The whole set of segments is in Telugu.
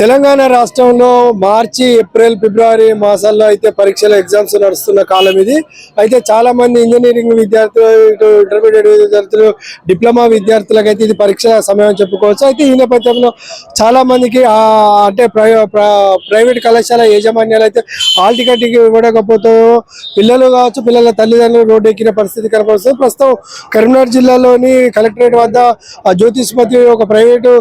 తెలంగాణ రాష్ట్రంలో మార్చి ఏప్రిల్ ఫిబ్రవరి మాసాల్లో అయితే పరీక్షల ఎగ్జామ్స్ నడుస్తున్న కాలం ఇది. అయితే చాలా మంది ఇంజనీరింగ్ విద్యార్థులు, ఇంటర్మీడియట్ విద్యార్థులు, డిప్లొమా విద్యార్థులకు అయితే ఇది పరీక్షల సమయం చెప్పుకోవచ్చు. అయితే ఈ నేపథ్యంలో చాలా మందికి అంటే ప్రైవేట్ కళాశాల యాజమాన్యాలు అయితే హాల్ టికెట్ ఇవ్వకపోతే పిల్లలు కావచ్చు, పిల్లల తల్లిదండ్రులు రోడ్డు ఎక్కిన పరిస్థితి కనపడుతుంది. ప్రస్తుతం కరీంనగర్ జిల్లాలోని కలెక్టరేట్ వద్ద జ్యోతిష్మతి ఒక ప్రైవేటు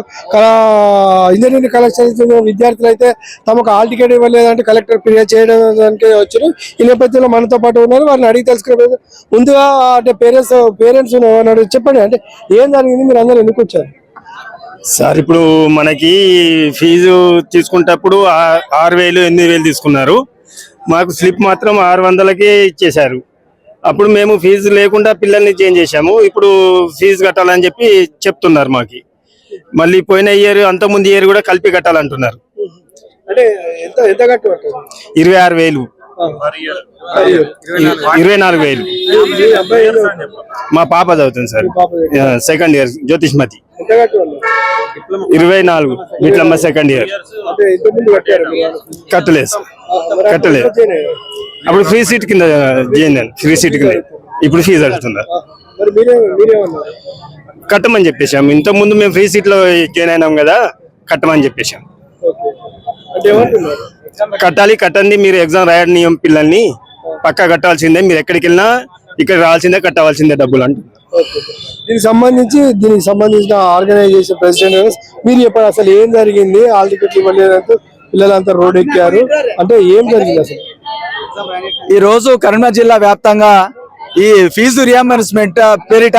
ఇంజనీరింగ్ కళాశాల విద్యార్థులు అయితే తమకు హాల్ టికెట్ ఇవ్వలేదంటే కలెక్టర్ ఫిర్యాదు చేయడానికి వచ్చారు. ఈ నేపథ్యంలో మనతో పాటు ఉన్నారు, వారిని అడిగి తెలుసుకునే ముందుగా అంటే పేరెంట్స్ అడిగి చెప్పండి, అంటే ఏం జరిగింది, మీరు అందరూ ఎందుకు వచ్చారు? సార్, ఇప్పుడు మనకి ఫీజు తీసుకునేటప్పుడు 6,000 8,000 తీసుకున్నారు. మాకు స్లిప్ మాత్రం 600కే ఇచ్చేశారు. అప్పుడు మేము ఫీజు లేకుండా పిల్లల్ని చేంజ్ చేశాము. ఇప్పుడు ఫీజు కట్టాలని చెప్పి చెప్తున్నారు మాకి. మళ్ళీ పోయిన ఇయర్, అంతకుముందు ఇయర్ కూడా కలిపి కట్టాలంటున్నారు. 26,000, 24,000. మా పాప చదువుతుంది సార్, సెకండ్ ఇయర్ జ్యోతిష్మతి. 24 ఇట్లమ్మ సెకండ్ ఇయర్. కట్టలేదు అప్పుడు ఫ్రీ సీట్ కింద చేయండి, ఫ్రీ సీట్ కింద. ఇప్పుడు ఫీజు అడుగుతున్నారు. కట్టమని చెప్పేశాం. ఇంత ముందు మేము ఫ్రీ సీట్ లో జాయిన్ అయినాం కదా, కట్టమని చెప్పేశాం. కట్టండి, మీరు ఎగ్జామ్ రాయడం పిల్లల్ని పక్కా కట్టాల్సిందే, మీరు ఎక్కడికి వెళ్ళినా ఇక్కడ రావాల్సిందే, కట్టవలసిందే డబ్బులు అంట. దీనికి సంబంధించిన ఆర్గనైజేషన్ ప్రెసిడెంట్ మీరు చెప్పండి, అసలు ఏం జరిగింది? హాల్ టికెట్లు ఇవ్వలేదంటూ పిల్లలంతా రోడ్ ఎక్కారు, అంటే ఏం జరిగింది అసలు? ఈ రోజు కరీంనగర్ జిల్లా వ్యాప్తంగా ఈ ఫీజు రియంబర్స్మెంట్ పేరిట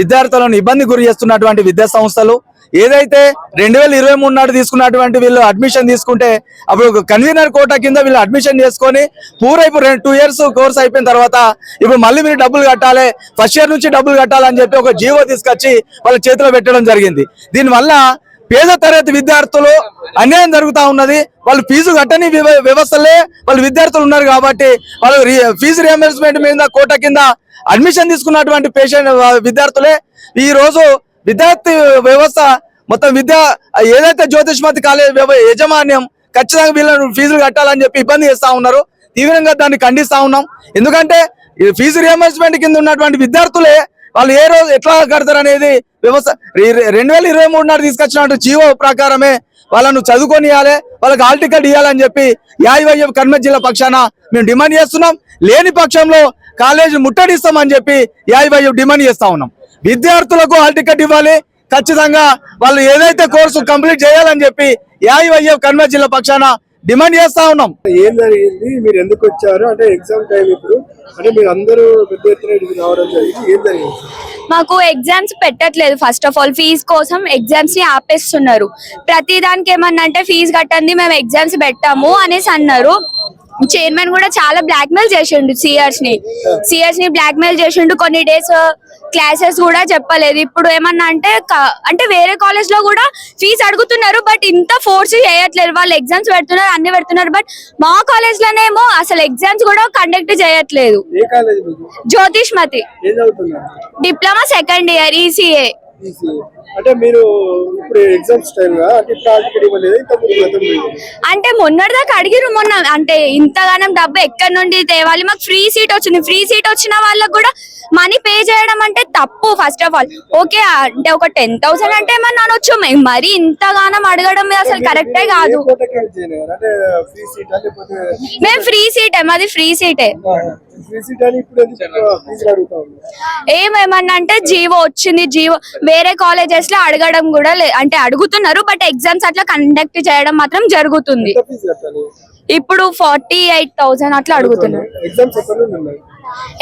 విద్యార్థులను ఇబ్బంది గురి చేస్తున్నటువంటి విద్యా సంస్థలు ఏదైతే 2023 నాడు తీసుకున్నటువంటి వీళ్ళు అడ్మిషన్ తీసుకుంటే అప్పుడు కన్వీనర్ కోటా కింద వీళ్ళు అడ్మిషన్ చేసుకొని పూరైపు 2 years కోర్స్ అయిపోయిన తర్వాత ఇప్పుడు మళ్ళీ మీరు డబ్బులు కట్టాలి, ఫస్ట్ ఇయర్ నుంచి డబ్బులు కట్టాలని చెప్పి ఒక జీవో తీసుకొచ్చి వాళ్ళ చేతిలో పెట్టడం జరిగింది. దీనివల్ల పేద తరగతి విద్యార్థులు అన్యాయం జరుగుతూ ఉన్నది. వాళ్ళు ఫీజు కట్టని వ్యవస్థలే వాళ్ళు విద్యార్థులు ఉన్నారు కాబట్టి వాళ్ళు ఫీజు రియంబర్స్మెంట్ మీద కోటా కింద అడ్మిషన్ తీసుకున్నటువంటి విద్యార్థులే ఈ రోజు విద్యార్థి వ్యవస్థ మొత్తం ఏదైతే జ్యోతిష్మతి కాలేజ్ యాజమాన్యం ఖచ్చితంగా వీళ్ళని ఫీజులు కట్టాలని చెప్పి ఇబ్బంది చేస్తా ఉన్నారు. తీవ్రంగా దాన్ని ఖండిస్తా ఉన్నాం. ఎందుకంటే ఫీజు రియంబర్స్మెంట్ కింద ఉన్నటువంటి విద్యార్థులే వాళ్ళు ఏ రోజు ఎట్లా కడతారు అనేది వ్యవస్థ 2023 నాడు తీసుకొచ్చినట్టు జీవో ప్రకారమే వాళ్ళను చదువుకొనియాలి, వాళ్ళకి హాల్ టికెట్ ఇవ్వాలని చెప్పి YYF కరీంనగర్ జిల్లా పక్షాన మేము డిమాండ్ చేస్తున్నాం. లేని పక్షంలో కాలేజీ ముట్టడిస్తామని చెప్పి YYF డిమాండ్ చేస్తా ఉన్నాం. విద్యార్థులకు హాల్ టికెట్ ఇవ్వాలి, ఖచ్చితంగా వాళ్ళు ఏదైతే కోర్సు కంప్లీట్ చేయాలని చెప్పి YYF కరీంనగర్ జిల్లా పక్షాన డిమాండ్ చేస్తా ఉన్నాం. ఏం జరిగింది, మీరు ఎందుకు వచ్చారు? అంటే ఎగ్జామ్ టైం ఇప్పుడు, అంటే మీరు అందరూ పెద్ద ఎత్తున రావడం జరిగింది, ఏం జరిగింది? మాకు ఎగ్జామ్స్ పెట్టట్లేదు. ఫస్ట్ ఆఫ్ ఆల్ ఫీజు కోసం ఎగ్జామ్స్ ని ఆపేస్తున్నారు. ప్రతి దానికి ఏమన్నా అంటే ఫీజు కట్టండి, మేము ఎగ్జామ్స్ పెట్టాము అనేసి అన్నారు. చైర్మన్ కూడా చాలా బ్లాక్ మెయిల్ చేసిండు, సిఆర్స్ ని బ్లాక్ మెయిల్ చేసిండు. కొన్ని డేస్ క్లాసెస్ కూడా చెప్పలేదు. ఇప్పుడు ఏమన్నా అంటే వేరే కాలేజ్ లో కూడా ఫీజు అడుగుతున్నారు, బట్ ఇంత ఫోర్స్ చేయట్లేదు. వాళ్ళు ఎగ్జామ్స్ పెడుతున్నారు, అన్ని పెడుతున్నారు, బట్ మా కాలేజ్ లోనేమో అసలు ఎగ్జామ్స్ కూడా కండక్ట్ చేయట్లేదు. Jyothishmathi diploma second year ECA. అంటే మీరు ఇప్పుడు ఎగ్జామ్స్ టైంగా అంటే మొన్నటిదాకా అడిగిరు. మొన్న అంటే ఇంతగానం డబ్బు ఎక్కడి నుండి తేవాలి? మాకు ఫ్రీ సీట్ వచ్చింది. ఫ్రీ సీట్ వచ్చిన వాళ్ళకు కూడా మనీ పే చేయడం అంటే తప్పు. ఫస్ట్ ఆఫ్ ఆల్ ఓకే, అంటే ఒక 10,000 అంటే ఏమన్నా అనొచ్చు, మరి ఇంతగానం అడగడం అసలు కరెక్టే కాదు. మేము ఫ్రీ సీటే, మాది ఫ్రీ సీటే. ఏమేమన్నా అంటే జీవో వచ్చింది, జీవో వేరే కాలేజెస్ లో అడగడం కూడా అంటే అడుగుతున్నారు, బట్ ఎగ్జామ్స్ అట్లా కండక్ట్ చేయడం మాత్రం జరుగుతుంది. ఇప్పుడు 48,000 అట్లా అడుగుతున్నారు.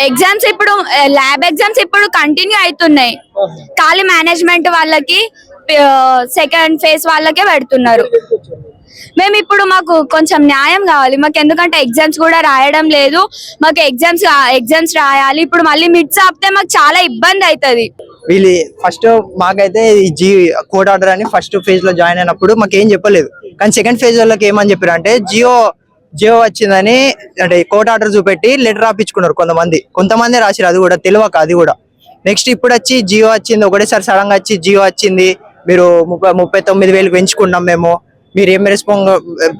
ఎగ్జామ్స్ ఇప్పుడు ల్యాబ్ ఎగ్జామ్స్ ఇప్పుడు కంటిన్యూ అవుతున్నాయి. ఖాళీ మేనేజ్మెంట్ వాళ్ళకి, సెకండ్ ఫేజ్ వాళ్ళకే పెడుతున్నారు. మేము ఇప్పుడు మాకు కొంచెం న్యాయం కావాలి మాకు, ఎందుకంటే ఎగ్జామ్స్ కూడా రాయడం లేదు. మాకు ఎగ్జామ్స్ రాయాలి. ఇప్పుడు మళ్ళీ మిడ్స్ ఆపితే మాకు చాలా ఇబ్బంది అవుతుంది. వీళ్ళు ఫస్ట్ మాకైతే ఈ కోడ్ ఆర్డర్ అని ఫస్ట్ ఫేజ్ లో జాయిన్ అయినప్పుడు మాకు ఏం చెప్పలేదు, కానీ సెకండ్ ఫేజ్ వాళ్ళకి ఏమని చెప్పారు అంటే జియో వచ్చిందని అంటే కోర్ట్ ఆర్డర్ చూపెట్టి లెటర్ రాపించుకున్నారు. కొంతమంది రాసిరు, అది కూడా తెలియక. అది కూడా నెక్స్ట్ ఇప్పుడు వచ్చి జియో వచ్చింది, ఒకటేసారి సడన్ గా వచ్చి జియో వచ్చింది, మీరు 39,000 పెంచుకున్నాం మేము, మీరు రియంబర్స్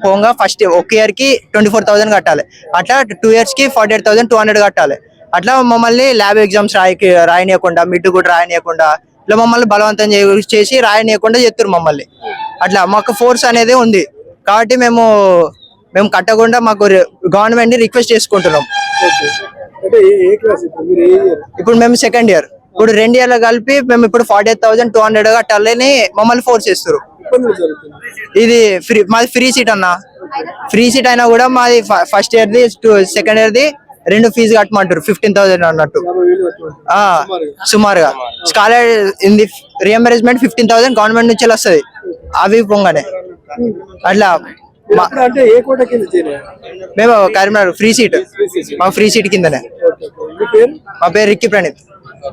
పోగా ఫస్ట్ ఒక ఇయర్ కి 24,000 కట్టాలి, అట్లా 2 years కి 48,200 కట్టాలి. అట్లా మమ్మల్ని ల్యాబ్ ఎగ్జామ్స్ రాయనీయకుండా, మిడ్ కూడా రాయనీయకుండా, ఇట్లా మమ్మల్ని బలవంతం చేసి రాయనీయకుండా చేస్తారు మమ్మల్ని. అట్లా మాకు ఫోర్స్ అనేది ఉంది కాబట్టి మేము కట్టకుండా మాకు గవర్నమెంట్ ని రిక్వెస్ట్ చేసుకుంటున్నాం. అంటే ఏ క్లాస్ ఇప్పుడు మీరు ఏ ఇయర్? ఇప్పుడు మేము సెకండ్ ఇయర్, ఇప్పుడు 2 years కలిపి మేము ఇప్పుడు 48,200 కట్టాలని మమ్మల్ని ఫోర్స్ చేస్తారు. ఇబ్బందులు జరుగుతుంది. ఇది మాది ఫ్రీ సీట్ అన్న, ఫ్రీ సీట్ అయినా కూడా మాది ఫస్ట్ ఇయర్ ది సెకండ్ ఇయర్ ది 2 ఫీజు కట్టమంటారు 15,000 అన్నట్టు. 50,000 కట్టుకోవాలి. సుమారుగా స్కాలర్ ఇన్ రియంబర్స్మెంట్ 15,000 గవర్నమెంట్ నుంచి వస్తుంది అవి పొంగనే. అట్లా ఇప్పుడు అంటే ఏ కోట కింద చేరారు? మేము కరీంనగర్ ఫ్రీ సీట్, మా ఫ్రీ సీట్ కిందనే. మీ పేరు? మా పేరు రిక్కి ప్రణీత్.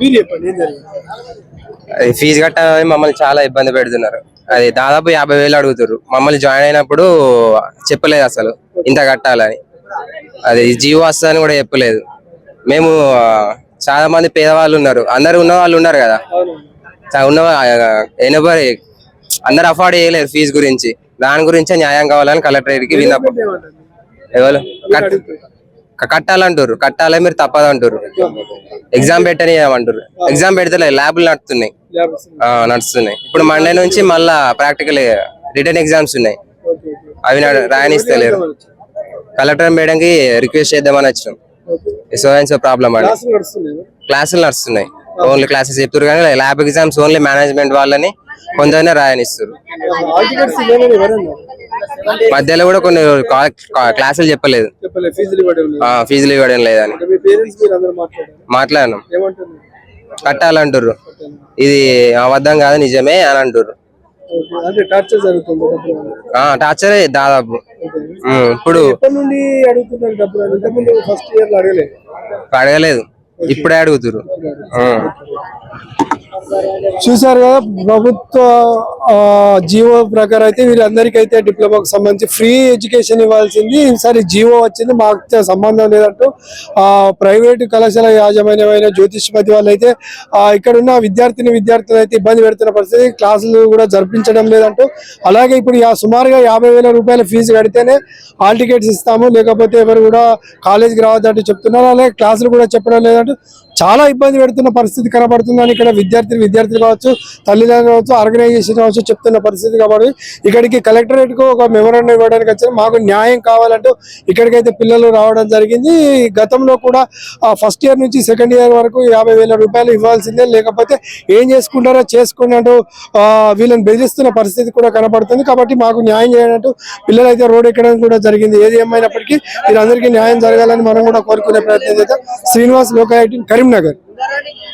మీరు చెప్పండి ఏం జరిగింది? ఫీజు కట్టాలని మమ్మల్ని చాలా ఇబ్బంది పెడుతున్నారు. అది దాదాపు 50,000 అడుగుతారు. మమ్మల్ని జాయిన్ అయినప్పుడు చెప్పలేదు అసలు ఇంత కట్టాలని, అది జియో వస్తుందని కూడా చెప్పలేదు. మేము చాలా మంది పేదవాళ్ళు ఉన్నారు, అందరు ఉన్న వాళ్ళు ఉన్నారు కదా, ఎనభై అందరు అఫోర్డ్ చేయలేరు ఫీజు గురించి. దాని గురించే న్యాయం కావాలని కలెక్టరేట్ కి విన్నప్పుడు ఎవరు కట్టాలంటారు, కట్టాలి మీరు తప్పదు అంటారు. ఎగ్జామ్ పెట్టని అంటారు, ఎగ్జామ్ పెడితే ల్యాబ్లు నడుస్తున్నాయి. ఇప్పుడు మండే నుంచి మళ్ళా ప్రాక్టికల్ రిటర్న్ ఎగ్జామ్స్ ఉన్నాయి, అవి రాయనిస్తలేరు. కలెక్టర్ మేడంకి రిక్వెస్ట్ చేద్దామని వచ్చినాం. సో ప్రాబ్లం అండి, క్లాసులు నడుస్తున్నాయి, ఓన్లీ క్లాసెస్ చెప్తారు కానీ ల్యాబ్ ఎగ్జామ్స్ ఓన్లీ మేనేజ్మెంట్ వాళ్ళని కొందరినే రాయనిస్తారు. మధ్యలో కూడా కొన్ని క్లాసులు చెప్పలేదు, ఫీజులు ఇవ్వడం లేదని మాట్లాడినాం. కట్టాలంటారు, ఇది అబద్ధం కాదు నిజమే అని అంటారు. టార్చరే దాదాపు. ఇప్పుడు అడగలేదు, ఇప్పుడే అడుగుతారు. చూసారు కదా, ప్రభుత్వ జీవో ప్రకారం అయితే వీళ్ళందరికీ అయితే డిప్లొమాకు సంబంధించి ఫ్రీ ఎడ్యుకేషన్ ఇవ్వాల్సింది, ఈసారి జీవో వచ్చింది మాకు సంబంధం లేదంటూ ప్రైవేటు కళాశాల యాజమాన్యమైన జ్యోతిష్మతి వాళ్ళు అయితే ఇక్కడ ఉన్న విద్యార్థులు అయితే ఇబ్బంది పెడుతున్న పరిస్థితి, క్లాసులు కూడా జరిపించడం లేదంటూ. అలాగే ఇప్పుడు సుమారుగా 50,000 రూపాయల ఫీజు కడితేనే హాల్ టికెట్స్ ఇస్తాము, లేకపోతే ఎవరు కూడా కాలేజీకి రావద్దంటూ చెప్తున్నారు. అలాగే క్లాసులు కూడా చెప్పడం లేదంటూ చాలా ఇబ్బంది పెడుతున్న పరిస్థితి కనబడుతుందని ఇక్కడ విద్యార్థులు కావచ్చు, తల్లిదండ్రులు కావచ్చు, ఆర్గనైజేషన్ కావచ్చు చెప్తున్న పరిస్థితి. కాబట్టి ఇక్కడికి కలెక్టరేట్ కు ఒక మెమోరాండం ఇవ్వడానికి వచ్చారు, మాకు న్యాయం కావాలంటూ ఇక్కడికైతే పిల్లలు రావడం జరిగింది. గతంలో కూడా ఫస్ట్ ఇయర్ నుంచి సెకండ్ ఇయర్ వరకు 50,000 రూపాయలు ఇవ్వాల్సిందే, లేకపోతే ఏం చేసుకుంటారో చేసుకోండి అంటూ వీళ్ళని బెదిరిస్తున్న పరిస్థితి కూడా కనబడుతుంది. కాబట్టి మాకు న్యాయం చేయనంటూ పిల్లలు అయితే రోడ్ ఎక్కడం కూడా జరిగింది. ఏది ఏమైనప్పటికీ వీళ్ళందరికీ న్యాయం జరగాలని మనం కూడా కోరుకునే ప్రయత్నం చేద్దాం. శ్రీనివాస్, లోకాయుక్త, కరీంనగర్.